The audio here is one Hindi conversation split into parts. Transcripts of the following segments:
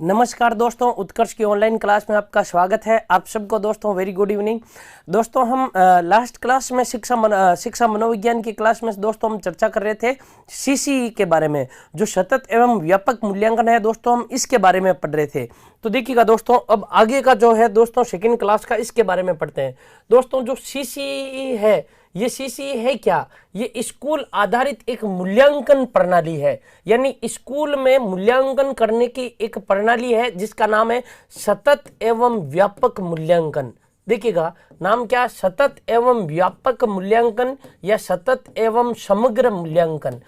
नमस्कार दोस्तों, उत्कर्ष की ऑनलाइन क्लास में आपका स्वागत है। आप सबको दोस्तों वेरी गुड इवनिंग। दोस्तों हम लास्ट क्लास में शिक्षा मनोविज्ञान की क्लास में दोस्तों हम चर्चा कर रहे थे सीसीई के बारे में, जो सतत एवं व्यापक मूल्यांकन है। दोस्तों हम इसके बारे में पढ़ रहे थे। तो देखिएगा दोस्तों, अब आगे का जो है दोस्तों सेकेंड क्लास का, इसके बारे में पढ़ते हैं। दोस्तों जो सीसीई है, ये सीसीई है क्या? ये स्कूल आधारित एक मूल्यांकन प्रणाली है, यानी स्कूल में मूल्यांकन करने की एक प्रणाली है जिसका नाम है सतत एवं व्यापक मूल्यांकन। देखिएगा नाम क्या? सतत एवं व्यापक मूल्यांकन या सतत एवं समग्र मूल्यांकन।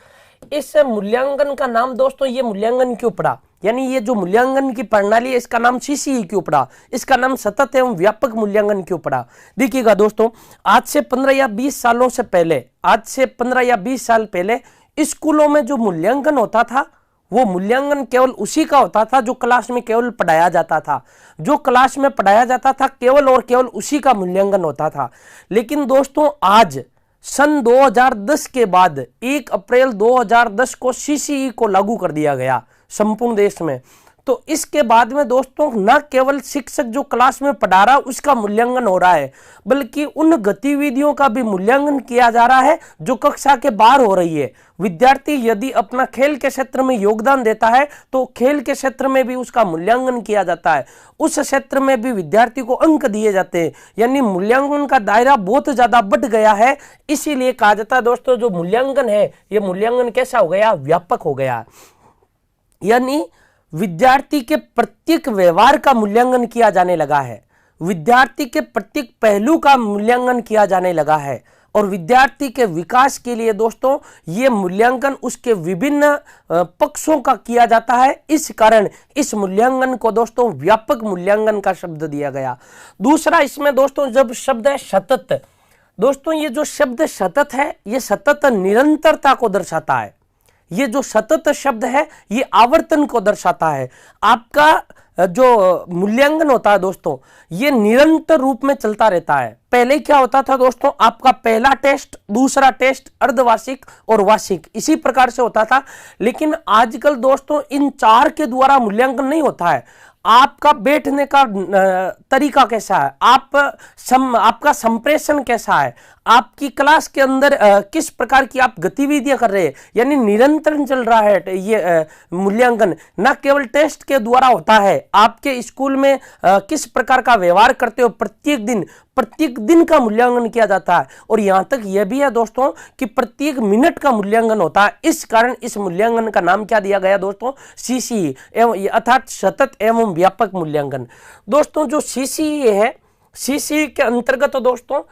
इस मूल्यांकन का नाम दोस्तों, ये मूल्यांकन क्यों पड़ा, यानी ये जो मूल्यांकन की प्रणाली है इसका नाम सीसीई क्यों पड़ा, इसका नाम सतत एवं व्यापक मूल्यांकन क्यों पड़ा? देखिएगा दोस्तों, आज से 15 या 20 सालों से पहले, आज से 15 या 20 साल पहले स्कूलों में जो मूल्यांकन होता था, वो मूल्यांकन केवल उसी का होता था जो क्लास में केवल पढ़ाया जाता था। जो क्लास में पढ़ाया जाता था केवल और केवल उसी का मूल्यांकन होता था। लेकिन दोस्तों आज सन 2010 के बाद 1 अप्रैल 2010 को सीसीई को लागू कर दिया गया संपूर्ण देश में। तो इसके बाद में दोस्तों न केवल शिक्षक जो क्लास में पढ़ा रहा उसका मूल्यांकन हो रहा है, बल्कि उन गतिविधियों का भी मूल्यांकन किया जा रहा है जो कक्षा के बाहर हो रही है। विद्यार्थी यदि अपना खेल के क्षेत्र में योगदान देता है तो खेल के क्षेत्र में भी उसका मूल्यांकन किया जाता है, उस क्षेत्र में भी विद्यार्थी को अंक दिए जाते हैं। यानी मूल्यांकन का दायरा बहुत ज्यादा बढ़ गया है। इसीलिए कहा जाता है दोस्तों, जो मूल्यांकन है ये मूल्यांकन कैसा हो गया? व्यापक हो गया। यानी विद्यार्थी के प्रत्येक व्यवहार का मूल्यांकन किया जाने लगा है, विद्यार्थी के प्रत्येक पहलू का मूल्यांकन किया जाने लगा है, और विद्यार्थी के विकास के लिए दोस्तों ये मूल्यांकन उसके विभिन्न पक्षों का किया जाता है। इस कारण इस मूल्यांकन को दोस्तों व्यापक मूल्यांकन का शब्द दिया गया। दूसरा इसमें दोस्तों जब शब्द है सतत, दोस्तों ये जो शब्द सतत है ये सतत निरंतरता को दर्शाता है। ये जो सतत शब्द है ये आवर्तन को दर्शाता है। आपका जो मूल्यांकन होता है दोस्तों ये निरंतर रूप में चलता रहता है। पहले क्या होता था दोस्तों, आपका पहला टेस्ट, दूसरा टेस्ट अर्धवार्षिक और वार्षिक इसी प्रकार से होता था। लेकिन आजकल दोस्तों इन चार के द्वारा मूल्यांकन नहीं होता है। आपका बैठने का तरीका कैसा है, आपका संप्रेषण कैसा है, आपकी क्लास के अंदर किस प्रकार की आप गतिविधियां कर रहे हैं, यानी निरंतर चल रहा है ये मूल्यांकन। न केवल टेस्ट के द्वारा होता है, आपके स्कूल में किस प्रकार का व्यवहार करते हो प्रत्येक दिन का मूल्यांकन किया जाता है। और यहां तक यह भी है दोस्तों कि प्रत्येक मिनट का मूल्यांकन होता है। इस कारण इस मूल्यांकन का नाम क्या दिया गया दोस्तों? सीसीई एवं अर्थात सतत एवं व्यापक मूल्यांकन। दोस्तों जो सीसीई है, सीसीई के अंतर्गत दोस्तों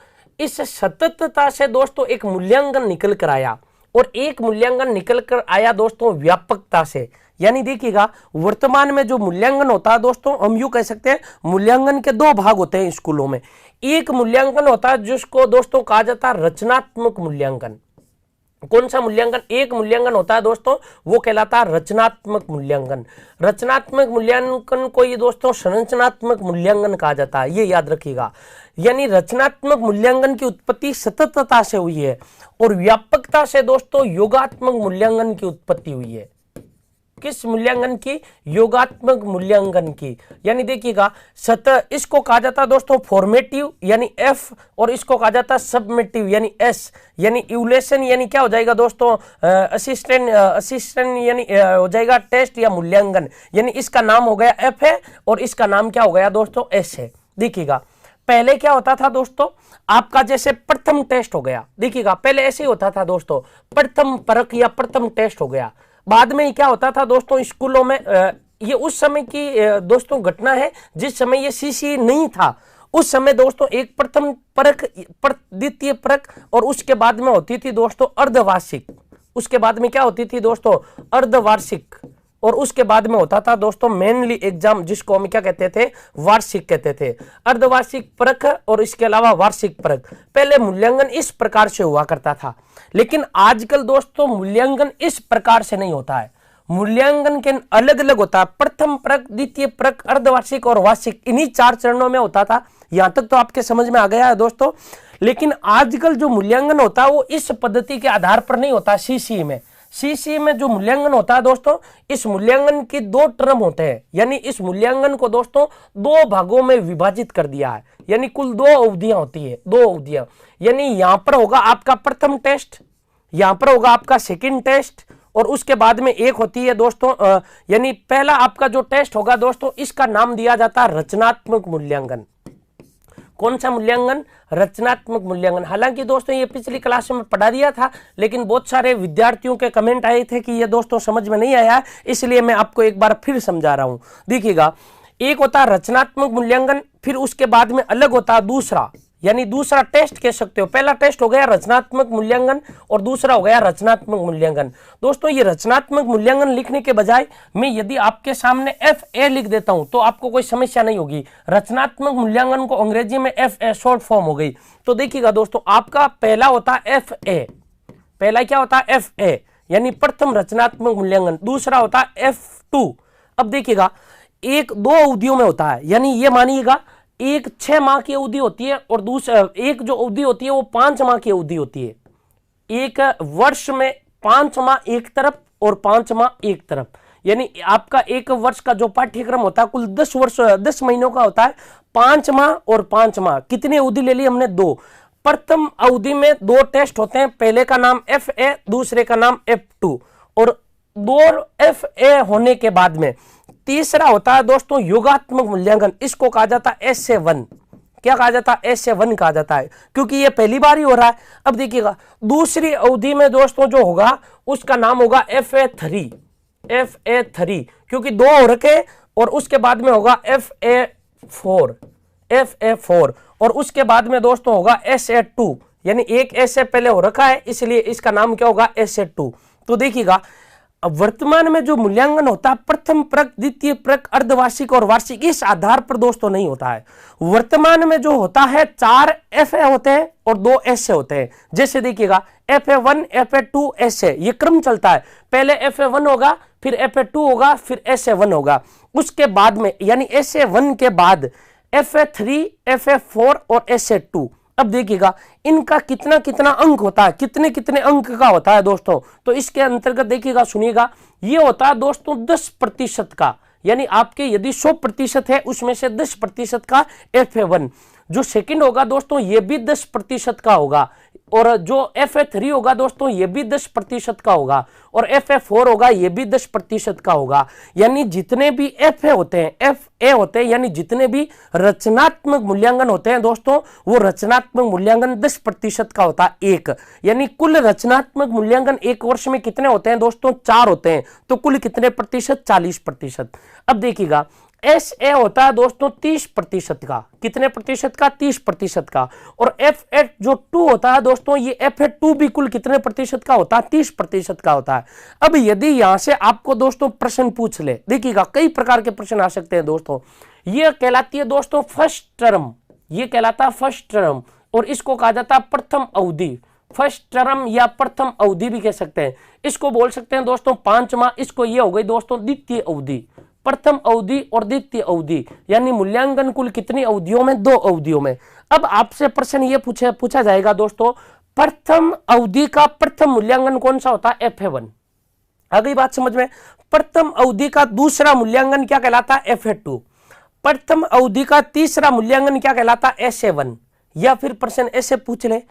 इस सततता से दोस्तों एक मूल्यांकन निकल कर आया, और एक मूल्यांकन निकल कर आया दोस्तों व्यापकता से। यानी देखिएगा वर्तमान में जो मूल्यांकन होता है दोस्तों, हम यूं कह सकते हैं मूल्यांकन के दो भाग होते हैं स्कूलों में। एक मूल्यांकन होता है जिसको दोस्तों कहा जाता है रचनात्मक मूल्यांकन। कौन सा मूल्यांकन? एक मूल्यांकन होता है दोस्तों वो कहलाता है रचनात्मक मूल्यांकन। रचनात्मक मूल्यांकन को ये दोस्तों संरचनात्मक मूल्यांकन कहा जाता है, ये याद रखिएगा। यानी रचनात्मक मूल्यांकन की उत्पत्ति सततता से हुई है, और व्यापकता से दोस्तों योगात्मक मूल्यांकन की उत्पत्ति हुई है। किस मूल्यांकन की? योगात्मक मूल्यांकन की। यानी देखिएगा इसको कहा जाता है दोस्तों फॉर्मेटिव यानी एफ, और इसको कहा जाता है सबमिटिव यानी एस। यानी इवैल्यूएशन यानी क्या हो जाएगा दोस्तों? असिस्टेंट यानी हो जाएगा टेस्ट या मूल्यांकन। यानी इसका नाम हो गया एफ है और इसका नाम क्या हो गया दोस्तों? एस है। देखिएगा पहले क्या होता था दोस्तों, आपका जैसे प्रथम टेस्ट हो गया। देखिएगा पहले ऐसे ही होता था दोस्तों, प्रथम परख या प्रथम टेस्ट हो गया। बाद में क्या होता था दोस्तों स्कूलों में, ये उस समय की दोस्तों घटना है जिस समय ये सीसीई नहीं था। उस समय दोस्तों एक प्रथम परख, द्वितीय परख, और उसके बाद में होती थी दोस्तों अर्धवार्षिक। उसके बाद में क्या होती थी दोस्तों? अर्धवार्षिक। और उसके बाद में होता था दोस्तों मेनली एग्जाम, जिसको हम क्या कहते थे? वार्षिक कहते थे। अर्धवार्षिक परख और इसके अलावा वार्षिक परख। पहले मूल्यांकन इस प्रकार से हुआ करता था, लेकिन आजकल दोस्तों मूल्यांकन इस प्रकार से नहीं होता है। मूल्यांकन के अलग अलग होता है, प्रथम परख, द्वितीय परख, अर्धवार्षिक और वार्षिक, इन्हीं 4 चरणों में होता था। यहां तक तो आपके समझ में आ गया है दोस्तों। लेकिन आजकल जो मूल्यांकन होता है वो इस पद्धति के आधार पर नहीं होता सीसीई में। सीसी में जो मूल्यांकन होता है दोस्तों, इस मूल्यांकन के 2 टर्म होते हैं, यानी इस मूल्यांकन को दोस्तों 2 भागों में विभाजित कर दिया है, यानी कुल 2 अवधियां होती है, 2 अवधियां। यानी यहां पर होगा आपका प्रथम टेस्ट, यहां पर होगा आपका सेकंड टेस्ट, और उसके बाद में एक होती है दोस्तों यानी पहला आपका जो टेस्ट होगा दोस्तों, इसका नाम दिया जाता है रचनात्मक मूल्यांकन। कौन सा मूल्यांकन? रचनात्मक मूल्यांकन। हालांकि दोस्तों ये पिछली क्लास में पढ़ा दिया था, लेकिन बहुत सारे विद्यार्थियों के कमेंट आए थे कि ये दोस्तों समझ में नहीं आया, इसलिए मैं आपको एक बार फिर समझा रहा हूं। देखिएगा, एक होता है रचनात्मक मूल्यांकन, फिर उसके बाद में अलग होता है दूसरा, यानी दूसरा टेस्ट कह सकते हो। पहला टेस्ट हो गया रचनात्मक मूल्यांकन और दूसरा हो गया रचनात्मक मूल्यांकन। दोस्तों ये रचनात्मक मूल्यांकन लिखने के बजाय मैं यदि आपके सामने FA लिख देता हूं तो आपको कोई समस्या नहीं होगी। रचनात्मक मूल्यांकन को अंग्रेजी में FA शॉर्ट फॉर्म हो गई। तो देखिएगा दोस्तों, आपका पहला होता है FA, पहला क्या होता है? FA यानी प्रथम रचनात्मक मूल्यांकन। दूसरा होता है F2। अब देखिएगा, एक 2 अवधियों में होता है, यानी ये मानिएगा एक 6 माह की अवधि होती है और दूसरा एक जो अवधि होती है वो 5 माह की अवधि होती है। एक वर्ष में 5 माह एक तरफ और 5 माह एक तरफ, यानी आपका एक वर्ष का जो पाठ्यक्रम होता है कुल 10 महीनों का होता है। 5 माह और 5 माह, कितनी अवधि ले ली हमने? 2। प्रथम अवधि में 2 टेस्ट होते हैं, पहले का नाम FA, दूसरे का नाम F2, और 2 FA होने के बाद में तीसरा होता है दोस्तों योगात्मक मूल्यांकन। इसको कहा जाता है SA1। क्या कहा जाता है? SA1 कहा जाता है, क्योंकि ये पहली बार ही हो रहा है। अब देखिएगा, दूसरी अवधि में दोस्तों जो होगा उसका नाम होगा FA3, FA3, क्योंकि 2 हो रखे, और उसके बाद में होगा FA4, FA4, और उसके बाद में दोस्तों होगा SA2, यानी एक SA पहले हो रखा है, इसलिए इसका नाम क्या होगा? SA2। तो देखिएगा, वर्तमान में जो मूल्यांकन होता है प्रथम प्रक, द्वितीय प्रक, अर्धवार्षिक और वार्षिक, इस आधार पर दोस्तों नहीं होता है। वर्तमान में जो होता है 4 FA होते हैं और 2 SA होते हैं। जैसे देखिएगा, FA1, FA2, SA, ये क्रम चलता है। पहले FA1 होगा, फिर FA2 होगा, फिर SA1 होगा। उसके बाद में यानी SA1 के बाद FA3, FA4 और SA2। अब देखिएगा, इनका कितना कितना अंक होता है, कितने कितने अंक का होता है दोस्तों। तो इसके अंतर्गत देखिएगा, सुनिएगा, ये होता है दोस्तों 10% का, यानी आपके यदि 100% है उसमें से 10% का FA1। जो सेकंड होगा दोस्तों ये भी 10% का होगा, और जो FA3 होगा दोस्तों ये भी 10% का होगा, और FA4 होगा ये भी 10% का होगा। यानी जितने भी FA होते हैं, FA होते हैं, यानी जितने भी रचनात्मक मूल्यांकन होते हैं दोस्तों, वो रचनात्मक मूल्यांकन 10% का होता है। एक यानी कुल रचनात्मक मूल्यांकन एक वर्ष में कितने होते हैं दोस्तों? 4 होते हैं। तो कुल कितने प्रतिशत? 40%। अब देखिएगा, SA होता है दोस्तों 30% का। कितने प्रतिशत का? 30% का। और FA जो 2 होता है दोस्तों, ये FA2 भी कुल कितने प्रतिशत का होता है? 30% का होता है। अब यदि यहां से आपको दोस्तों प्रश्न पूछ ले, देखिएगा कई प्रकार के प्रश्न आ सकते हैं दोस्तों। ये कहलाती है दोस्तों फर्स्ट टर्म, ये कहलाता है फर्स्ट टर्म, और इसको कहा जाता है प्रथम अवधि। फर्स्ट टर्म या प्रथम अवधि भी कह सकते हैं। इसको बोल सकते हैं दोस्तों 5 माह। इसको ये हो गई दोस्तों द्वितीय अवधि। प्रथम अवधि और द्वितीय अवधि, यानी मूल्यांकन कुल कितनी अवधियों में? 2 अवधियों में। अब आपसे प्रश्न ये पूछा जाएगा दोस्तों, प्रथम अवधि का प्रथम मूल्यांकन कौन सा होता है? FA1। आ गई बात समझ में? प्रथम अवधि का दूसरा मूल्यांकन क्या कहलाता है? FA2। प्रथम अवधि का तीसरा मूल्यांकन क्या कहलाता है? SA1। या फिर प्रश्न ऐसे पूछ ले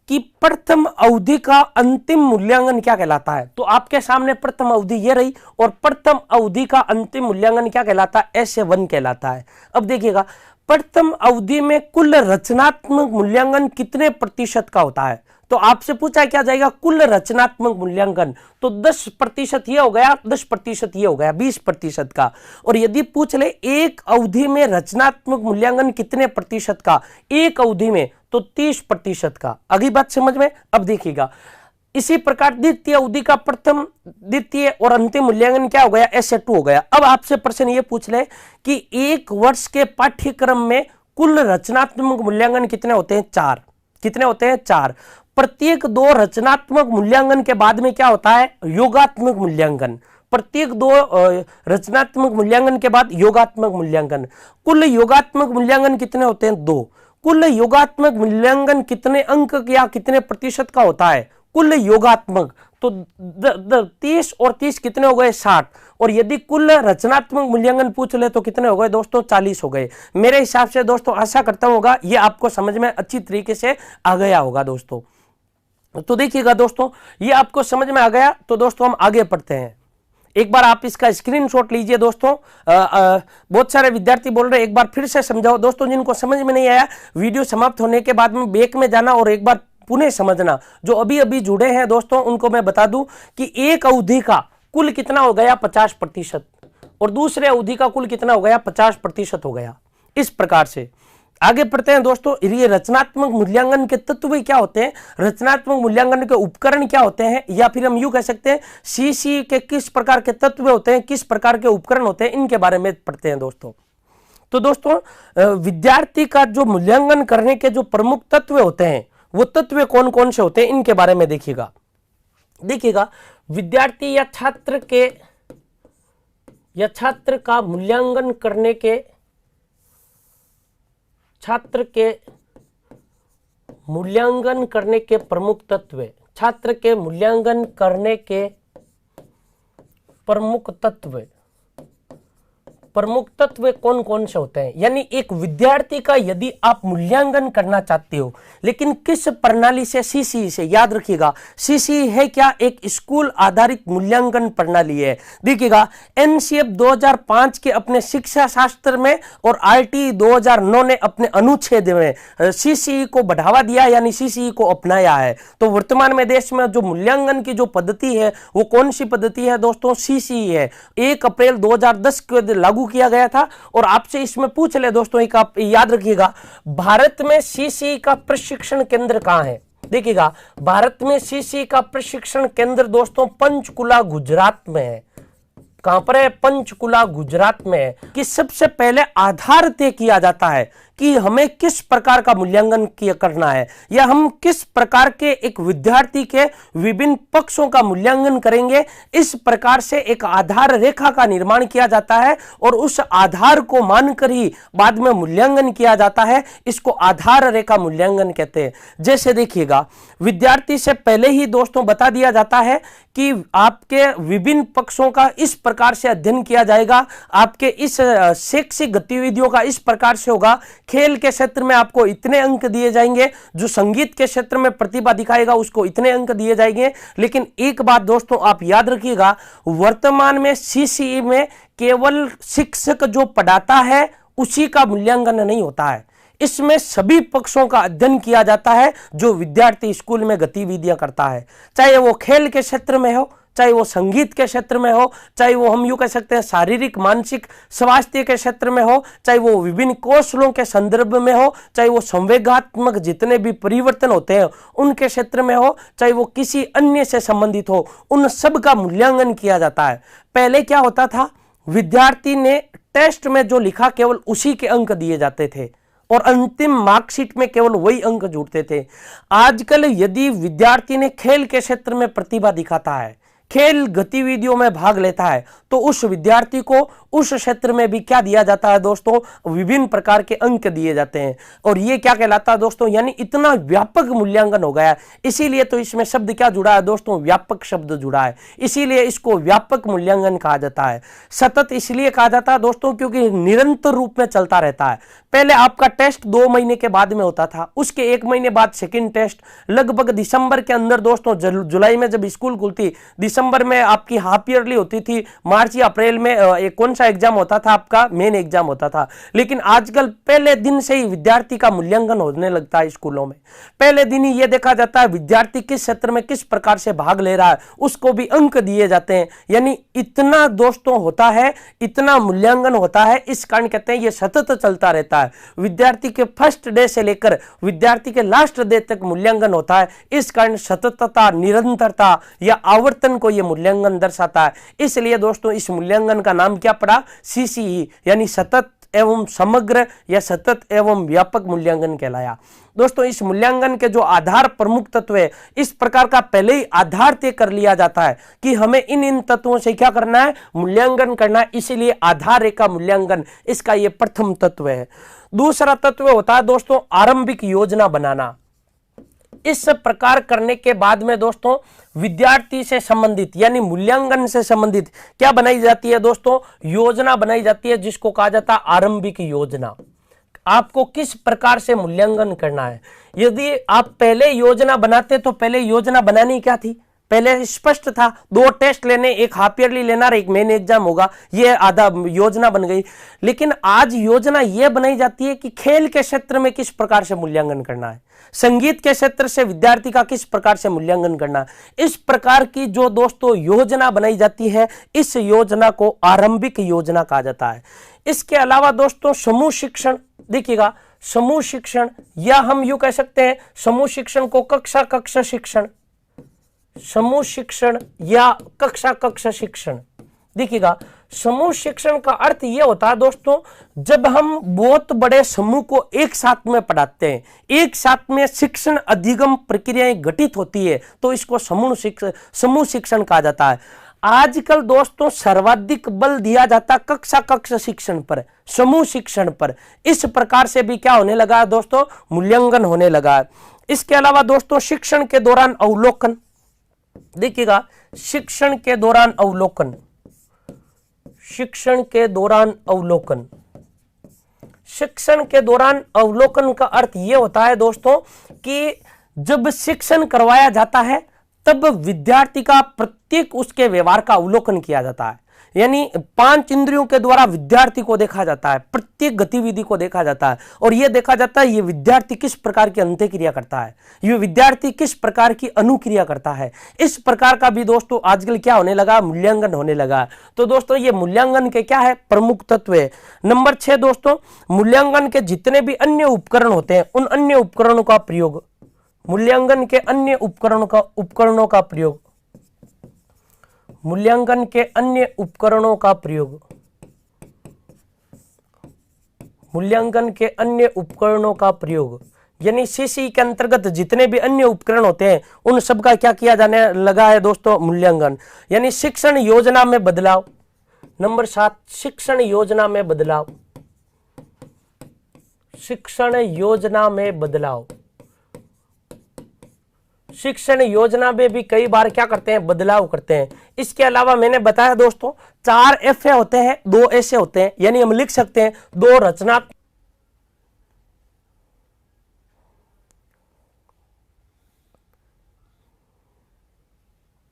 कि प्रथम अवधि का अंतिम मूल्यांकन क्या कहलाता है? तो आपके सामने प्रथम अवधि ये रही, और प्रथम अवधि का अंतिम मूल्यांकन क्या कहलाता है? SA1 कहलाता है। अब देखिएगा, प्रथम अवधि में कुल रचनात्मक मूल्यांकन कितने प्रतिशत का होता है? तो आपसे पूछा क्या जाएगा? कुल रचनात्मक मूल्यांकन। तो 10% ये हो गया, 10% ये हो गया, 20% का। और यदि पूछ ले एक अवधि में रचनात्मक मूल्यांकन कितने प्रतिशत का? एक अवधि में तो 30% का। अगली बात समझ में? अब देखिएगा, इसी प्रकार द्वितीय अवधि का प्रथम, द्वितीय और अंतिम मूल्यांकन क्या हो गया? SA2 हो गया। अब आपसे प्रश्न ये पूछ ले कि एक वर्ष के पाठ्यक्रम में कुल रचनात्मक मूल्यांकन कितने होते हैं? 4। कितने होते हैं? 4। प्रत्येक 2 रचनात्मक मूल्यांकन के बाद में क्या होता है? योगात्मक मूल्यांकन। प्रत्येक 2 रचनात्मक मूल्यांकन के बाद योगात्मक मूल्यांकन। कुल योगात्मक मूल्यांकन कितने होते हैं? 2। कुल योगात्मक मूल्यांकन कितने अंक या कितने प्रतिशत का होता है? कुल योगात्मक तो 30 और 30 कितने हो गए 60, और यदि कुल रचनात्मक मूल्यांकन पूछ ले तो कितने हो गए दोस्तों 40 हो गए। मेरे हिसाब से दोस्तों आशा करता हूँ ये आपको समझ में अच्छी तरीके से आ गया होगा दोस्तों। तो देखिएगा दोस्तों, ये आपको समझ में आ गया तो दोस्तों हम आगे बढ़ते हैं। एक बार आप इसका स्क्रीनशॉट लीजिए दोस्तों। बहुत सारे विद्यार्थी बोल रहे हैं एक बार फिर से समझाओ दोस्तों। जिनको समझ में नहीं आया वीडियो समाप्त होने के बाद में बैक में जाना और एक बार पुनः समझना। जो अभी अभी जुड़े हैं दोस्तों उनको मैं बता दूं कि एक अवधि का कुल कितना हो गया 50% और दूसरे अवधि का कुल कितना हो गया 50% हो गया। इस प्रकार से आगे बढ़ते हैं दोस्तों। ये रचनात्मक मूल्यांकन के तत्व क्या होते हैं, रचनात्मक मूल्यांकन के उपकरण क्या होते हैं, या फिर हम यूं कह सकते हैं सीसी के किस प्रकार के तत्व होते हैं, किस प्रकार के उपकरण होते हैं, इनके बारे में पढ़ते हैं दोस्तों। तो दोस्तों विद्यार्थी का जो मूल्यांकन करने के जो प्रमुख तत्व होते हैं वो तत्व कौन कौन से होते हैं इनके बारे में देखिएगा। विद्यार्थी या छात्र का मूल्यांकन करने के छात्र के मूल्यांकन करने के प्रमुख तत्व, छात्र के मूल्यांकन करने के प्रमुख तत्व कौन कौन से होते हैं। यानी एक विद्यार्थी का यदि आप मूल्यांकन करना चाहते हो लेकिन किस प्रणाली से, सीसी से, याद रखिएगा सीसी है क्या, एक स्कूल आधारित मूल्यांकन प्रणाली है। देखिएगा एनसीएफ 2005 के अपने शिक्षा शास्त्र में और आरटी 2009 ने अपने अनुच्छेद में सीसी को बढ़ावा दिया यानी सीसी को अपनाया है। तो वर्तमान में देश में जो मूल्यांकन की जो पद्धति है वो कौन सी पद्धति है दोस्तों, सीसी है। 1 अप्रैल 2010 को लागू किया गया था। और आपसे इसमें पूछ ले दोस्तों, एक आप याद रखिएगा भारत में सीसी का प्रशिक्षण केंद्र कहां है। देखिएगा भारत में सीसी का प्रशिक्षण केंद्र दोस्तों पंचकुला गुजरात में है। कहां पर है, पंचकुला गुजरात में है। कि सबसे पहले आधार तय किया जाता है कि हमें किस प्रकार का मूल्यांकन करना है या हम किस प्रकार के एक विद्यार्थी के विभिन्न पक्षों का मूल्यांकन करेंगे। इस प्रकार से एक आधार रेखा का निर्माण किया जाता है और उस आधार को मानकर ही बाद में मूल्यांकन किया जाता है। इसको आधार रेखा मूल्यांकन कहते हैं। जैसे देखिएगा विद्यार्थी से पहले ही दोस्तों बता दिया जाता है कि आपके विभिन्न पक्षों का इस प्रकार से अध्ययन किया जाएगा, आपके इस शैक्षिक गतिविधियों का इस प्रकार से होगा, खेल के क्षेत्र में आपको इतने अंक दिए जाएंगे, जो संगीत के क्षेत्र में प्रतिभा दिखाएगा उसको इतने अंक दिए जाएंगे। लेकिन एक बात दोस्तों आप याद रखिएगा, वर्तमान में सीसीई में केवल शिक्षक जो पढ़ाता है उसी का मूल्यांकन नहीं होता है। इसमें सभी पक्षों का अध्ययन किया जाता है जो विद्यार्थी स्कूल में गतिविधियां करता है, चाहे वो खेल के क्षेत्र में हो, चाहे वो संगीत के क्षेत्र में हो, चाहे वो हम यूं कह सकते हैं शारीरिक मानसिक स्वास्थ्य के क्षेत्र में हो, चाहे वो विभिन्न कौशलों के संदर्भ में हो, चाहे वो संवेगात्मक जितने भी परिवर्तन होते हैं उनके क्षेत्र में हो, चाहे वो किसी अन्य से संबंधित हो, उन सब का मूल्यांकन किया जाता है। पहले क्या होता था, विद्यार्थी ने टेस्ट में जो लिखा केवल उसी के अंक दिए जाते थे और अंतिम मार्कशीट में केवल वही अंक जुड़ते थे। आजकल यदि विद्यार्थी ने खेल के क्षेत्र में प्रतिभा दिखाता है, खेल गतिविधियों में भाग लेता है, तो उस विद्यार्थी को उस क्षेत्र में भी क्या दिया जाता है दोस्तों, विभिन्न प्रकार के अंक दिए जाते हैं। और ये क्या कहलाता है दोस्तों, यानी इतना व्यापक मूल्यांकन हो गया है। इसीलिए तो इसमें शब्द क्या जुड़ा है दोस्तों, व्यापक शब्द जुड़ा है, इसीलिए इसको व्यापक मूल्यांकन कहा जाता है। सतत इसलिए कहा जाता है दोस्तों क्योंकि निरंतर रूप में चलता रहता है। पहले आपका टेस्ट 2 महीने के बाद में होता था, उसके 1 महीने बाद सेकंड टेस्ट, लगभग दिसंबर के अंदर दोस्तों, जुलाई में जब स्कूल खुलती, दिसंबर में आपकी हाफ ईयरली होती थी, मार्च या अप्रैल में कौन सा एग्जाम होता था, आपका मेन एग्जाम होता था। लेकिन आजकल पहले दिन से ही विद्यार्थी का मूल्यांकन होने लगता है स्कूलों में। पहले दिन ही यह देखा जाता है विद्यार्थी किस क्षेत्र में किस प्रकार से भाग ले रहा है, उसको भी अंक दिए जाते हैं। यानी इतना दोस्तों होता है, इतना मूल्यांकन होता है, इस कारण कहते हैं यह सतत चलता रहता है। विद्यार्थी के फर्स्ट डे से लेकर विद्यार्थी के लास्ट डे तक मूल्यांकन होता है। इस कारण सततता, निरंतरता या आवर्तन को यह मूल्यांकन दर्शाता है। इसलिए दोस्तों इस मूल्यांकन का नाम क्या पड़ा, सीसीई, यानी सतत एवं समग्र या सतत एवं व्यापक मूल्यांकन कहलाया। दोस्तों इस मूल्यांकन के जो आधार प्रमुख तत्व है, इस प्रकार का पहले ही आधार तय कर लिया जाता है कि हमें इन तत्वों से क्या करना है, मूल्यांकन करना है। इसीलिए आधार रेखा मूल्यांकन इसका यह प्रथम तत्व है। दूसरा तत्व होता है दोस्तों आरंभिक योजना बनाना। इस प्रकार करने के बाद में दोस्तों विद्यार्थी से संबंधित यानी मूल्यांकन से संबंधित क्या बनाई जाती है दोस्तों, योजना बनाई जाती है, जिसको कहा जाता है आरंभिक योजना। आपको किस प्रकार से मूल्यांकन करना है। यदि आप पहले योजना बनाते तो पहले योजना बनानी क्या थी, पहले स्पष्ट था 2 टेस्ट लेने, एक हाफ ईयरली लेना और एक मेन एग्जाम होगा, ये आधा योजना बन गई। लेकिन आज योजना यह बनाई जाती है कि खेल के क्षेत्र में किस प्रकार से मूल्यांकन करना है, संगीत के क्षेत्र से विद्यार्थी का किस प्रकार से मूल्यांकन करना है। इस प्रकार की जो दोस्तों योजना बनाई जाती है, इस योजना को आरंभिक योजना कहा जाता है। इसके अलावा दोस्तों समूह शिक्षण, देखिएगा समूह शिक्षण, या हम यूं कह सकते हैं समूह शिक्षण को कक्षा शिक्षण, समूह शिक्षण या कक्षा शिक्षण। देखिएगा समूह शिक्षण का अर्थ यह होता है दोस्तों, जब हम बहुत बड़े समूह को एक साथ में पढ़ाते हैं, एक साथ में शिक्षण अधिगम प्रक्रियाएं घटित होती है, तो इसको समूह शिक्षण कहा जाता है। आजकल दोस्तों सर्वाधिक बल दिया जाता कक्षा शिक्षण पर, समूह शिक्षण पर। इस प्रकार से भी क्या होने लगा है दोस्तों, मूल्यांकन होने लगा है। इसके अलावा दोस्तों शिक्षण के दौरान अवलोकन, देखिएगा शिक्षण के दौरान अवलोकन, शिक्षण के दौरान अवलोकन, शिक्षण के दौरान अवलोकन का अर्थ यह होता है दोस्तों कि जब शिक्षण करवाया जाता है तब विद्यार्थी का प्रत्येक उसके व्यवहार का अवलोकन किया जाता है। यानी 5 इंद्रियों के द्वारा विद्यार्थी को देखा जाता है, प्रत्येक गतिविधि को देखा जाता है और यह देखा जाता है ये विद्यार्थी किस प्रकार की अंत्यक्रिया करता है, ये विद्यार्थी किस प्रकार की अनुक्रिया करता है। इस प्रकार का भी दोस्तों आजकल क्या होने लगा, मूल्यांकन होने लगा। तो दोस्तों ये मूल्यांकन के क्या है, प्रमुख तत्व है। नंबर 6 दोस्तों, मूल्यांकन के जितने भी अन्य उपकरण होते हैं उन अन्य उपकरणों का प्रयोग, मूल्यांकन के अन्य उपकरणों का प्रयोग, मूल्यांकन के अन्य उपकरणों का प्रयोग, मूल्यांकन के अन्य उपकरणों का प्रयोग, यानी सीसी के अंतर्गत जितने भी अन्य उपकरण होते हैं उन सब का क्या किया जाने लगा है दोस्तों, मूल्यांकन। यानी शिक्षण योजना में बदलाव। नंबर 7, शिक्षण योजना में बदलाव, शिक्षण योजना में बदलाव। शिक्षण योजना में भी कई बार क्या करते हैं, बदलाव करते हैं। इसके अलावा मैंने बताया दोस्तों 4 ऐसे होते हैं, 2 ऐसे होते हैं, यानी हम लिख सकते हैं 2 रचनात्मक।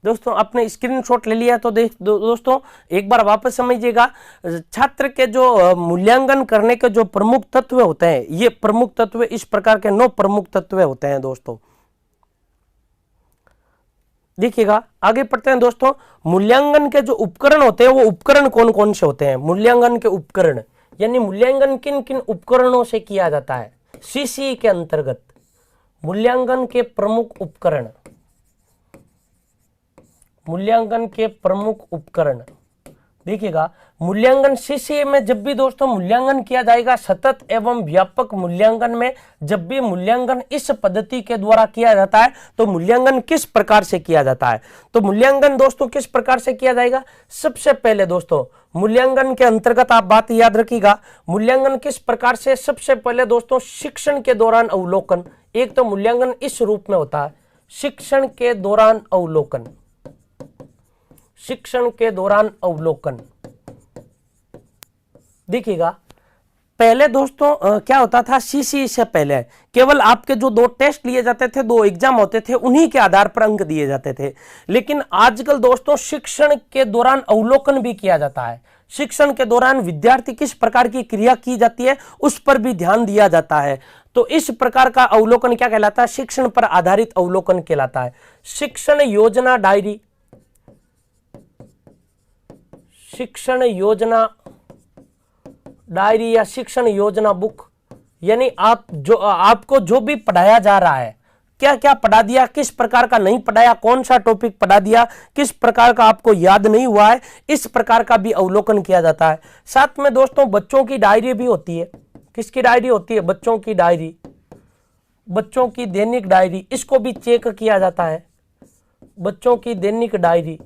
दोस्तों आपने स्क्रीनशॉट ले लिया तो दोस्तों एक बार वापस समझिएगा। छात्र के जो मूल्यांकन करने के जो प्रमुख तत्व होते हैं, ये प्रमुख तत्व इस प्रकार के 9 प्रमुख तत्व होते हैं दोस्तों। देखिएगा आगे पढ़ते हैं दोस्तों। मूल्यांकन के जो उपकरण होते हैं वो उपकरण कौन कौन से होते हैं, मूल्यांकन के उपकरण, यानी मूल्यांकन किन किन उपकरणों से किया जाता है सीसी के अंतर्गत। मूल्यांकन के प्रमुख उपकरण, मूल्यांकन के प्रमुख उपकरण। देखिएगा मूल्यांकन सीसी में जब भी दोस्तों मूल्यांकन किया जाएगा, सतत एवं व्यापक मूल्यांकन में जब भी मूल्यांकन इस पद्धति के द्वारा किया जाता है तो मूल्यांकन किस प्रकार से किया जाता है। तो मूल्यांकन दोस्तों किस प्रकार से किया जाएगा, सबसे पहले दोस्तों मूल्यांकन के अंतर्गत आप बात याद रखिएगा, मूल्यांकन किस प्रकार से, सबसे पहले दोस्तों शिक्षण के दौरान अवलोकन। एक तो मूल्यांकन इस रूप में होता है, शिक्षण के दौरान अवलोकन, शिक्षण के दौरान अवलोकन। देखिएगा पहले दोस्तों क्या होता था, सीसी से पहले केवल आपके जो 2 टेस्ट लिए जाते थे, 2 एग्जाम होते थे, उन्हीं के आधार पर अंक दिए जाते थे। लेकिन आजकल दोस्तों शिक्षण के दौरान अवलोकन भी किया जाता है। शिक्षण के दौरान विद्यार्थी किस प्रकार की क्रिया की जाती है उस पर भी ध्यान दिया जाता है। तो इस प्रकार का अवलोकन क्या कहलाता है, शिक्षण पर आधारित अवलोकन कहलाता है। शिक्षण योजना डायरी, शिक्षण योजना डायरी या शिक्षण योजना बुक, यानी आपको जो भी पढ़ाया जा रहा है, क्या क्या पढ़ा दिया, किस प्रकार का नहीं पढ़ाया, कौन सा टॉपिक पढ़ा दिया, किस प्रकार का आपको याद नहीं हुआ है, इस प्रकार का भी अवलोकन किया जाता है। साथ में दोस्तों बच्चों की डायरी भी होती है। किसकी डायरी होती है, बच्चों की डायरी, बच्चों की दैनिक डायरी, इसको भी चेक किया जाता है। बच्चों की दैनिक डायरी,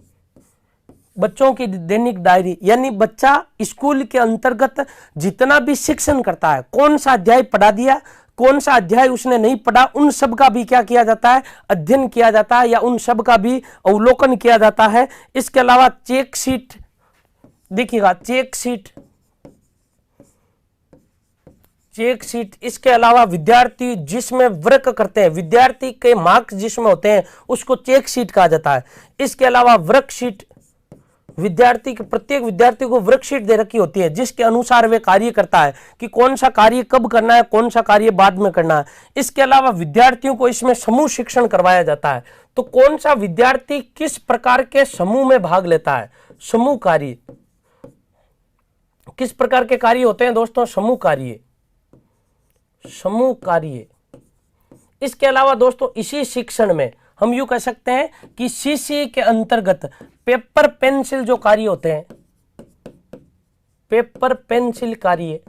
बच्चों की दैनिक डायरी, यानी बच्चा स्कूल के अंतर्गत जितना भी शिक्षण करता है, कौन सा अध्याय पढ़ा दिया, कौन सा अध्याय उसने नहीं पढ़ा, उन सब का भी क्या किया जाता है, अध्ययन किया जाता है या उन सब का भी अवलोकन किया जाता है। इसके अलावा चेक शीट, देखिएगा चेक शीट, इसके अलावा विद्यार्थी जिसमें वर्क करते हैं, विद्यार्थी के मार्क्स जिसमें होते हैं उसको चेक शीट कहा जाता है। इसके अलावा वर्कशीट, प्रत्येक विद्यार्थी को वर्कशीट दे रखी होती है जिसके अनुसार वे कार्य करता है कि कौन सा कार्य कब करना है, कौन सा कार्य बाद में करना है। इसके अलावा विद्यार्थियों को इसमें समूह शिक्षण करवाया जाता है। तो कौन सा विद्यार्थी किस प्रकार के समूह में भाग लेता है, समूह कार्य, किस प्रकार के कार्य होते हैं दोस्तों, समूह कार्य। इसके अलावा दोस्तों इसी शिक्षण में हम यूं कह सकते हैं कि सीसी के अंतर्गत पेपर पेंसिल जो कार्य होते हैं, पेपर पेंसिल कार्य,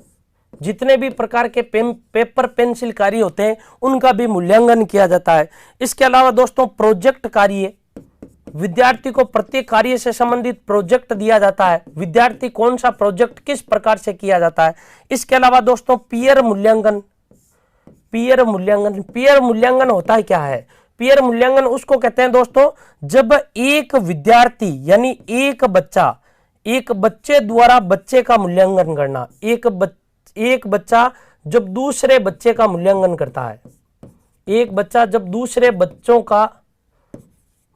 जितने भी प्रकार के पेपर पेंसिल कार्य होते हैं उनका भी मूल्यांकन किया जाता है। इसके अलावा दोस्तों प्रोजेक्ट कार्य, विद्यार्थी को प्रत्येक कार्य से संबंधित प्रोजेक्ट दिया जाता है, विद्यार्थी कौन सा प्रोजेक्ट किस प्रकार से किया जाता है। इसके अलावा दोस्तों पीयर मूल्यांकन, पीयर मूल्यांकन होता है क्या है, पीयर मूल्यांकन उसको कहते हैं दोस्तों जब एक विद्यार्थी यानी एक बच्चे द्वारा बच्चे का मूल्यांकन करना, एक बच्चा जब दूसरे बच्चे का मूल्यांकन करता है, एक बच्चा जब दूसरे बच्चों का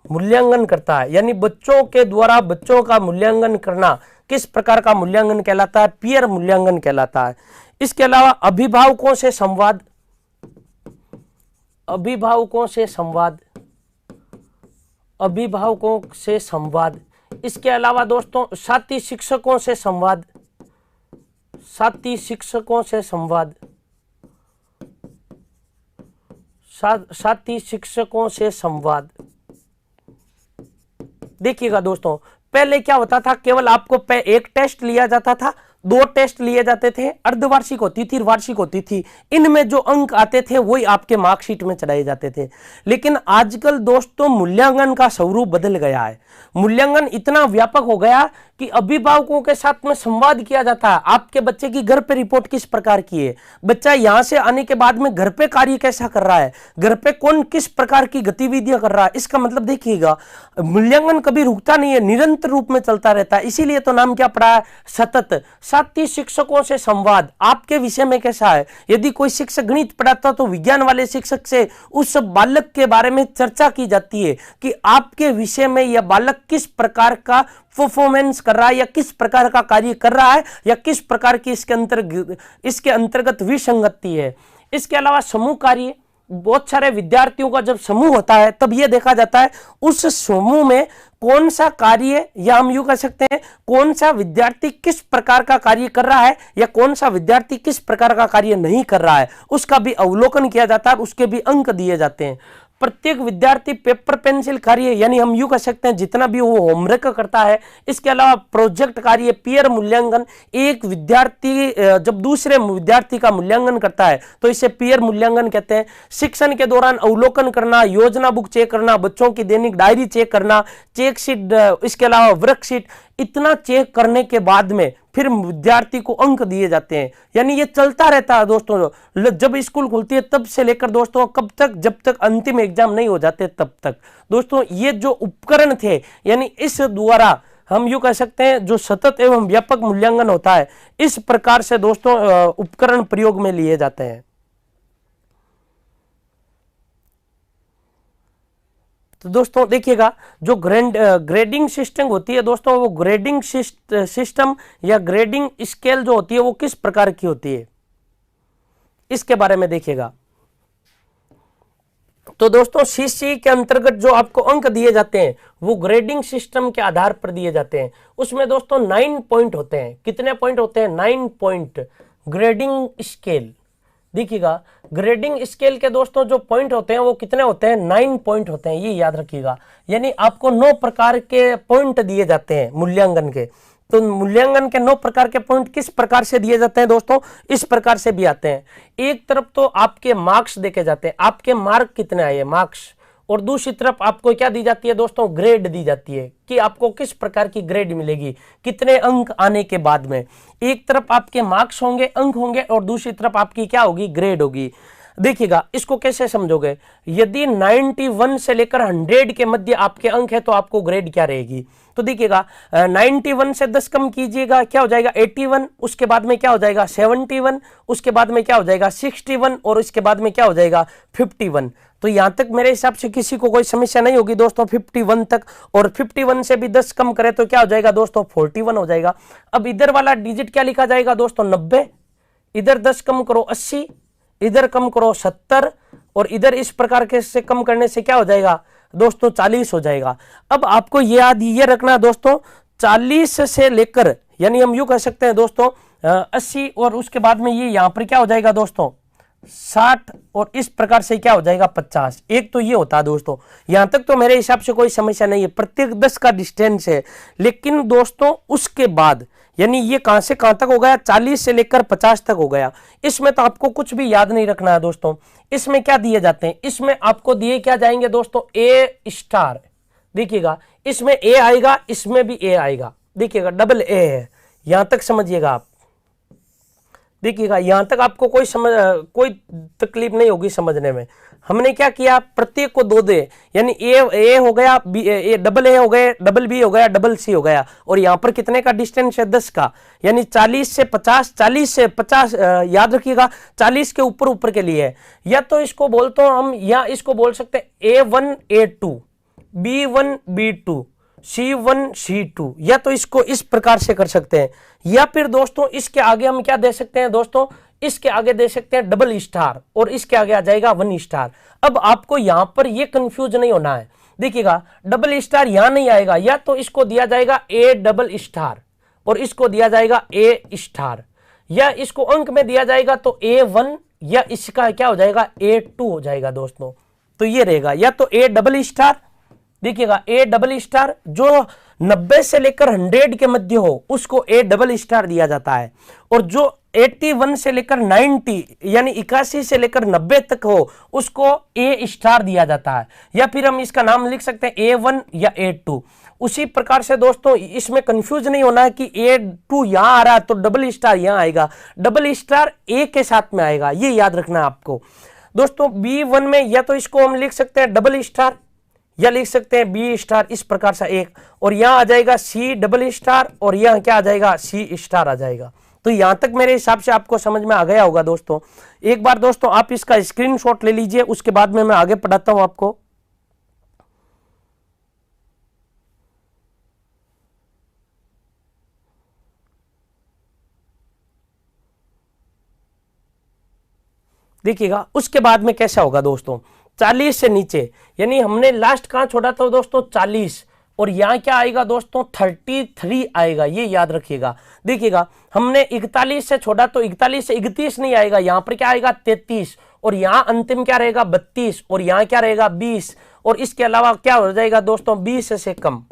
मूल्यांकन करता है, यानी बच्चों के द्वारा बच्चों का मूल्यांकन करना किस प्रकार का मूल्यांकन कहलाता है, पीयर मूल्यांकन कहलाता है। इसके अलावा अभिभावकों से संवाद, इसके अलावा दोस्तों साथी शिक्षकों से संवाद, देखिएगा दोस्तों पहले क्या होता था, केवल आपको एक टेस्ट लिया जाता था, 2 टेस्ट लिए जाते थे, अर्धवार्षिक होती थी, वार्षिक होती थी, इनमें जो अंक आते थे वही आपके मार्कशीट में चढ़ाए जाते थे। लेकिन आजकल दोस्तों मूल्यांकन का स्वरूप बदल गया है, मूल्यांकन इतना व्यापक हो गया कि अभिभावकों के साथ में संवाद किया जाता है। आपके बच्चे की घर पे रिपोर्ट किस प्रकार की है, बच्चा यहां से आने के बाद में घर पे कार्य कैसा कर रहा है, घर पे कौन किस प्रकार की गतिविधियां कर रहा है। इसका मतलब देखिएगा मूल्यांकन कभी रुकता नहीं है, निरंतर रूप में चलता रहता है। इसीलिए तो नाम क्या पड़ा है, सतत। साथी शिक्षकों से संवाद, आपके विषय में कैसा है, यदि कोई शिक्षक गणित पढ़ाता तो विज्ञान वाले शिक्षक से उस बालक के बारे में चर्चा की जाती है कि आपके विषय में यह बालक किस प्रकार का परफॉर्मेंस कर रहा है या किस प्रकार का कार्य कर रहा है या किस प्रकार की इसके अंतर्गत विसंगति है। इसके अलावा समूह कार्य, बहुत सारे विद्यार्थियों का जब समूह होता है तब यह देखा जाता है उस समूह में कौन सा कार्य, या हम यूं कह सकते हैं कौन सा विद्यार्थी किस प्रकार का कार्य कर रहा है या कौन सा विद्यार्थी किस प्रकार का कार्य नहीं कर रहा है, उसका भी अवलोकन किया जाता है, उसके भी अंक दिए जाते हैं। प्रत्येक विद्यार्थी पेपर पेंसिल कार्य, यानी हम यूं कह सकते हैं जितना भी वो होमवर्क करता है। इसके अलावा प्रोजेक्ट कार्य, पीयर मूल्यांकन, एक विद्यार्थी जब दूसरे विद्यार्थी का मूल्यांकन करता है तो इसे पीयर मूल्यांकन कहते हैं। शिक्षण के दौरान अवलोकन करना, योजना बुक चेक करना, बच्चों की दैनिक डायरी चेक करना, चेक शीट, इसके अलावा वर्कशीट, इतना चेक करने के बाद में फिर विद्यार्थी को अंक दिए जाते हैं। यानी ये चलता रहता है दोस्तों, जब स्कूल खुलती है तब से लेकर दोस्तों कब तक, जब तक अंतिम एग्जाम नहीं हो जाते तब तक। दोस्तों ये जो उपकरण थे, यानी इस द्वारा हम यूं कह सकते हैं जो सतत एवं व्यापक मूल्यांकन होता है, इस प्रकार से दोस्तों उपकरण प्रयोग में लिए जाते हैं। तो दोस्तों देखिएगा जो ग्रेडिंग सिस्टम होती है दोस्तों, वो ग्रेडिंग सिस्टम या ग्रेडिंग स्केल जो होती है वो किस प्रकार की होती है, इसके बारे में देखिएगा। तो दोस्तों सीसी के अंतर्गत जो आपको अंक दिए जाते हैं वो ग्रेडिंग सिस्टम के आधार पर दिए जाते हैं। उसमें दोस्तों 9 पॉइंट होते हैं। कितने पॉइंट होते हैं? 9 पॉइंट ग्रेडिंग स्केल। देखिएगा ग्रेडिंग स्केल के दोस्तों जो पॉइंट होते हैं वो कितने होते हैं? 9 पॉइंट होते हैं, ये याद रखिएगा। यानी आपको 9 प्रकार के पॉइंट दिए जाते हैं मूल्यांकन के। तो मूल्यांकन के 9 प्रकार के पॉइंट किस प्रकार से दिए जाते हैं दोस्तों? इस प्रकार से भी आते हैं। एक तरफ तो आपके मार्क्स देखे जाते हैं, आपके मार्क कितने आए, मार्क्स, और दूसरी तरफ आपको क्या दी जाती है दोस्तों? ग्रेड दी जाती है कि आपको किस प्रकार की ग्रेड मिलेगी, कितने अंक आने के बाद में। एक तरफ आपके मार्क्स होंगे, अंक होंगे, और दूसरी तरफ आपकी क्या होगी? ग्रेड होगी। देखिएगा इसको कैसे समझोगे, यदि 91 से लेकर 100 के मध्य आपके अंक है तो आपको ग्रेड क्या रहेगी। तो देखिएगा 91 से 10 कम कीजिएगा, क्या हो जाएगा 81, उसके बाद में क्या हो जाएगा 71, उसके बाद में क्या हो जाएगा 61 और इसके बाद में क्या हो जाएगा 51। तो यहां तक मेरे हिसाब से किसी को कोई समस्या नहीं होगी दोस्तों 51 तक। और 51 से भी 10 कम करे तो क्या हो जाएगा दोस्तों 41 हो जाएगा। अब इधर वाला डिजिट क्या लिखा जाएगा दोस्तों 90, इधर 10 कम करो 80, इधर कम करो 70 और इधर इस प्रकार के से कम करने से क्या हो जाएगा दोस्तों 40 हो जाएगा। अब आपको याद ये रखना दोस्तों 40 से लेकर, यानी हम यूं कह सकते हैं दोस्तों 80 और उसके बाद में ये यहां पर क्या हो जाएगा दोस्तों 60 और इस प्रकार से क्या हो जाएगा 50। एक तो ये होता है दोस्तों, यहां तक तो मेरे हिसाब से कोई समस्या नहीं है, प्रत्येक 10 का डिस्टेंस है। लेकिन दोस्तों उसके बाद यानी ये कहां से कहां तक हो गया 40 से लेकर 50 तक हो गया। इसमें तो आपको कुछ भी याद नहीं रखना है दोस्तों। इसमें क्या दिए जाते हैं, इसमें आपको दिए क्या जाएंगे दोस्तों ए स्टार। देखिएगा इसमें ए आएगा, इसमें भी ए आएगा, देखिएगा डबल ए है, यहां तक समझिएगा आप। देखिएगा यहां तक आपको कोई तकलीफ नहीं होगी समझने में। हमने क्या किया प्रत्येक को 2 दे, यानी ए हो गया, बी डबल ए हो गया, डबल बी हो गया, डबल सी हो गया। और यहां पर कितने का डिस्टेंस है 10 का, यानी 40 से 50, 40 से 50 याद रखिएगा 40 के ऊपर ऊपर के लिए है। या तो इसको बोलते हो हम, या इसको बोल सकते हैं A1 A2, B1 B2, C1 C2, या तो इसको इस प्रकार से कर सकते हैं। या फिर दोस्तों इसके आगे हम क्या दे सकते हैं दोस्तों, इसके आगे दे सकते हैं डबल स्टार और इसके आगे आ जाएगा 1 स्टार। अब आपको यहां पर ये कंफ्यूज नहीं होना है। देखिएगा डबल स्टार यहां नहीं आएगा, या तो इसको दिया जाएगा ए डबल स्टार और इसको दिया जाएगा ए स्टार, या इसको अंक में दिया जाएगा तो A1, या इसका क्या हो जाएगा A2 हो जाएगा दोस्तों। तो ये रहेगा, या तो ए डबल स्टार, देखिएगा ए डबल स्टार जो 90 से लेकर 100 के मध्य हो उसको ए डबल स्टार दिया जाता है, और जो 81 से लेकर 90 यानी 81 से लेकर 90 तक हो उसको ए स्टार दिया जाता है। या फिर हम इसका नाम लिख सकते हैं A1 या A2। उसी प्रकार से दोस्तों इसमें कंफ्यूज नहीं होना है कि A2 यहां आ रहा है तो डबल स्टार यहां आएगा, डबल स्टार ए के साथ में आएगा, ये याद रखना है आपको दोस्तों। B1 में या तो इसको हम लिख सकते हैं डबल स्टार या लिख सकते हैं बी स्टार, इस प्रकार से एक, और यहां आ जाएगा सी डबल स्टार और यहां क्या आ जाएगा सी स्टार आ जाएगा। तो यहां तक मेरे हिसाब से आपको समझ में आ गया होगा दोस्तों। एक बार दोस्तों आप इसका स्क्रीनशॉट ले लीजिए, उसके बाद में मैं आगे पढ़ाता हूं आपको। देखिएगा उसके बाद में कैसा होगा दोस्तों 40 से नीचे, यानी हमने लास्ट कहां छोड़ा था दोस्तों 40, और यहां क्या आएगा दोस्तों 33 आएगा, ये याद रखिएगा। देखिएगा हमने 41 से छोड़ा तो 41 से 31 नहीं आएगा, यहां पर क्या आएगा 33, और यहां अंतिम क्या रहेगा 32, और यहां क्या रहेगा 20, और इसके अलावा क्या हो जाएगा दोस्तों 20 से कम।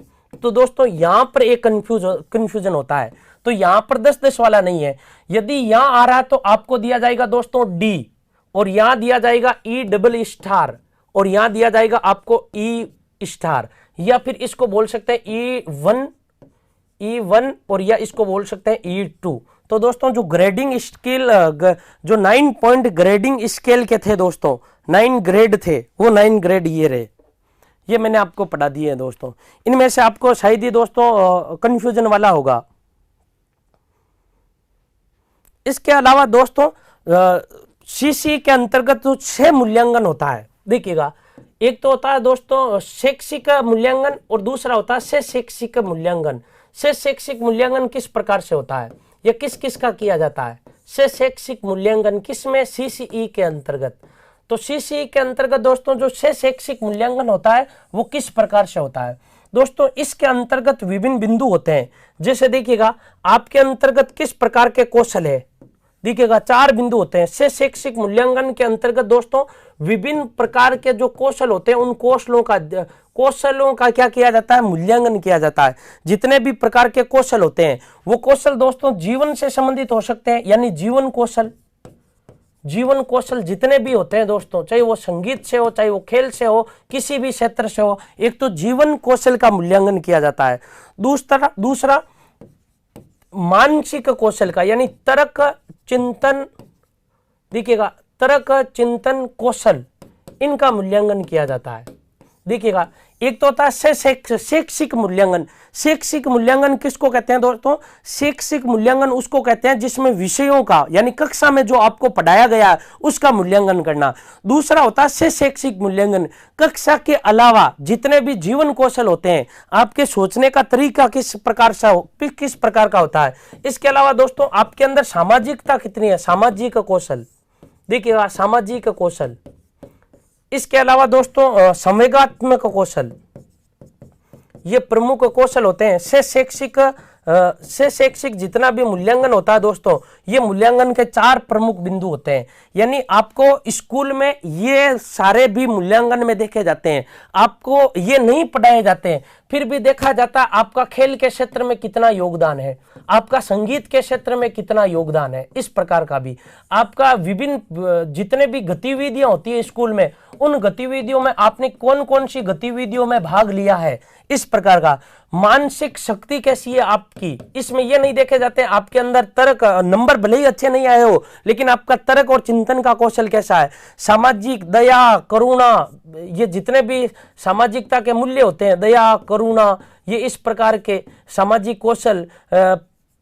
तो दोस्तों यहां पर एक कंफ्यूजन होता है, तो यहां पर 10-10 वाला नहीं है। यदि यहां आ रहा है तो आपको दिया जाएगा दोस्तों डी, और यहां दिया जाएगा ई डबल स्टार, और यहां दिया जाएगा आपको ई स्टार, या फिर इसको बोल सकते हैं E1 और या इसको बोल सकते हैं E2। तो दोस्तों जो ग्रेडिंग स्केल, जो 9 पॉइंट ग्रेडिंग स्केल के थे दोस्तों, 9 ग्रेड थे, वो 9 ग्रेड ये रहे, ये मैंने आपको पढ़ा दिए हैं दोस्तों। इनमें से आपको शायद ही दोस्तों कंफ्यूजन वाला होगा। इसके अलावा दोस्तों सीसी के अंतर्गत जो 6 मूल्यांकन होता है, देखिएगा एक तो होता है दोस्तों शैक्षिक मूल्यांकन और दूसरा होता है शैक्षिक मूल्यांकन। शैक्षिक मूल्यांकन किस प्रकार से होता है, यह किस किस का किया जाता है शैक्षिक मूल्यांकन, किसमें सीसीई के अंतर्गत। तो सीसीई के अंतर्गत दोस्तों जो शैक्षिक मूल्यांकन होता है वो किस प्रकार से होता है दोस्तों, इसके अंतर्गत विभिन्न बिंदु होते हैं। जैसे देखिएगा आपके अंतर्गत किस प्रकार के कौशल है, देखिएगा 4 बिंदु होते हैं। शैक्षिक मूल्यांकन के अंतर्गत दोस्तों विभिन्न प्रकार के जो कौशल होते हैं उन कौशलों का क्या किया जाता है, मूल्यांकन किया जाता है। जितने भी प्रकार के कौशल होते हैं वो कौशल दोस्तों जीवन से संबंधित हो सकते हैं, यानी जीवन कौशल जितने भी होते हैं दोस्तों, चाहे वो संगीत से हो, चाहे वो खेल से हो, किसी भी क्षेत्र से हो, एक तो जीवन कौशल का मूल्यांकन किया जाता है। दूसरा मानसिक कौशल का, यानी तर्क चिंतन, देखिएगा तर्क, चिंतन, कौशल, इनका मूल्यांकन किया जाता है। देखिएगा, एक तो होता है शैक्षिक मूल्यांकन। शैक्षिक मूल्यांकन किसको कहते हैं दोस्तों? शैक्षिक मूल्यांकन उसको कहते हैं जिसमें विषयों का, यानी कक्षा में जो आपको पढ़ाया गया है उसका मूल्यांकन करना। दूसरा होता है शैक्षिक मूल्यांकन, कक्षा के अलावा जितने भी जीवन कौशल होते हैं, आपके सोचने का तरीका किस प्रकार का होता है। इसके अलावा दोस्तों आपके अंदर सामाजिकता कितनी है, सामाजिक कौशल। देखिएगा, सामाजिक कौशल। इसके अलावा दोस्तों संवेगात्मक कौशल, ये प्रमुख कौशल होते हैं। शैक्षिक जितना भी मूल्यांकन होता है दोस्तों, ये मूल्यांकन के 4 प्रमुख बिंदु होते हैं। यानी आपको स्कूल में ये सारे भी मूल्यांकन में देखे जाते हैं, आपको ये नहीं पढ़ाए जाते हैं, फिर भी देखा जाता है आपका खेल के क्षेत्र में कितना योगदान है, आपका संगीत के क्षेत्र में कितना योगदान है। इस प्रकार का भी आपका विभिन्न जितने भी गतिविधियां होती है स्कूल में, उन गतिविधियों में आपने कौन कौन सी गतिविधियों में भाग लिया है, इस प्रकार का। मानसिक शक्ति कैसी है आपकी, इसमें यह नहीं देखे जाते आपके अंदर तर्क, नंबर भले ही अच्छे नहीं आए हो लेकिन आपका तर्क और चिंतन का कौशल कैसा है। सामाजिक, दया, करुणा, ये जितने भी सामाजिकता के मूल्य होते हैं, दया, करुणा, ये इस प्रकार के सामाजिक कौशल,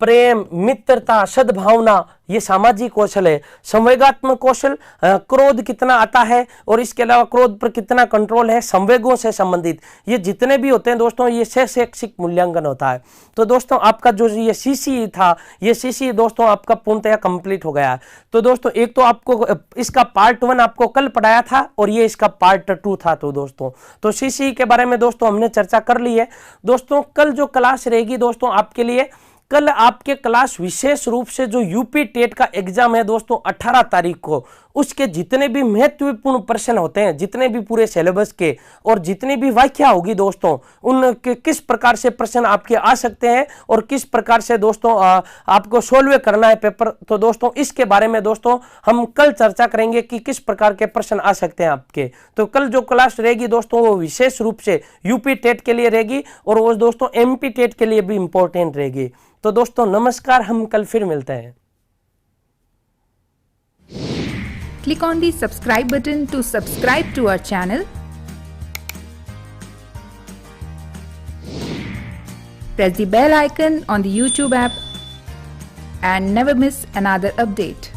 प्रेम, मित्रता, सद्भावना, ये सामाजिक कौशल है। संवेगात्मक कौशल, क्रोध कितना आता है और इसके अलावा क्रोध पर कितना कंट्रोल है, संवेगों से संबंधित ये जितने भी होते हैं दोस्तों, ये शैक्षिक मूल्यांकन होता है। तो दोस्तों आपका जो ये सीसी था, ये सीसी दोस्तों आपका पूर्णतः कंप्लीट हो गया है। तो दोस्तों एक तो आपको इसका पार्ट 1 आपको कल पढ़ाया था और ये इसका पार्ट 2 था। तो दोस्तों तो सीसी के बारे में दोस्तों हमने चर्चा कर ली है। दोस्तों कल जो क्लास रहेगी दोस्तों आपके लिए, कल आपके क्लास विशेष रूप से जो यूपी टेट का एग्जाम है दोस्तों 18 तारीख को, उसके जितने भी महत्वपूर्ण प्रश्न होते हैं, जितने भी पूरे सिलेबस के और जितनी भी व्याख्या होगी दोस्तों, उनके किस प्रकार से प्रश्न आपके आ सकते हैं और किस प्रकार से दोस्तों आपको सोल्व करना है पेपर। तो दोस्तों इसके बारे में दोस्तों हम कल चर्चा करेंगे कि किस प्रकार के प्रश्न आ सकते हैं आपके। तो कल जो क्लास रहेगी दोस्तों वो विशेष रूप से यूपी टेट के लिए रहेगी और वो दोस्तों एमपी टेट के लिए भी इंपॉर्टेंट रहेगी। तो दोस्तों नमस्कार, हम कल फिर मिलते हैं। Click on the subscribe button to subscribe to our channel. Press the bell icon on the YouTube app and never miss another update.